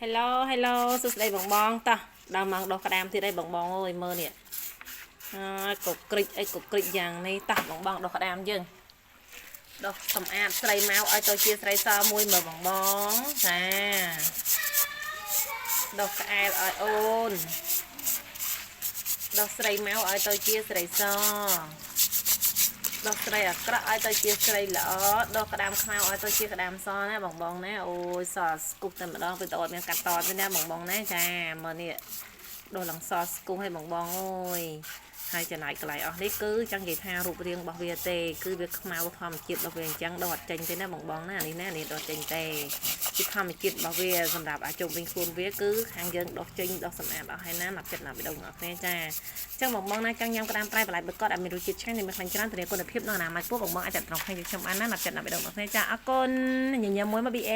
Hello hello សួស្តីបងបងតោះដល់ម៉ោងដោះក្តាមទៀតអីបងបងអើយមើលនេះកុកក្រិចអីកុកក្រិចយ៉ាងនេះតោះបងបងដោះក្តាមយើងដោះសម្អាតស្រីម៉ៅឲ្យទៅជាស្រីសមួយមើលបងបងចាដោះក្អែលឲ្យអូនដោះស្រីម៉ៅឲ្យទៅជាស្រីសដោះស្រីអាក្រក់ឲ្យទៅជាស្រីល្អដោះក្តាមខ្មៅឲ្យទៅជាក្តាមសណាបងបងណាអូយសស្គប់តែម្ដងទៅអត់មានកាត់តទេណាបងបងណាចាមើលនេះដោះឡើងសស្គប់ឲ្យបងបងអើយហើយចំណាយកន្លែងអស់នេះគឺចង់និយាយថារូបរាងរបស់វាទេគឺវាខ្មៅធម្មជាតិរបស់វាអញ្ចឹងដោះអត់ចេញទេណាបងបងណានេះណានេះដោះចេញទេគឺធម្មជាតិរបស់វាសម្រាប់អាចុំវិញខ្លួនវាគឺខាងយើងដោះចេញដោះសម្អាតអស់ហើយណាមកចិត្តណាបេះដូងអស់គ្នាចាអញ្ចឹងបងបងណាចង់ញ៉ាំក្តាមប្រៃបន្លែបឺកតឲ្យមានរសជាតិឆ្ងាញ់និងមានខ្លាញ់ច្រើនធានាគុណភាពនិងអនាម័យខ្ពស់បងបងអាចចាត់ត្រង់គ្នាខ្ញុំបានណាមកចិត្តណាបេះដូងអស់គ្នាចាអរគុណញញឹមមួយមក BA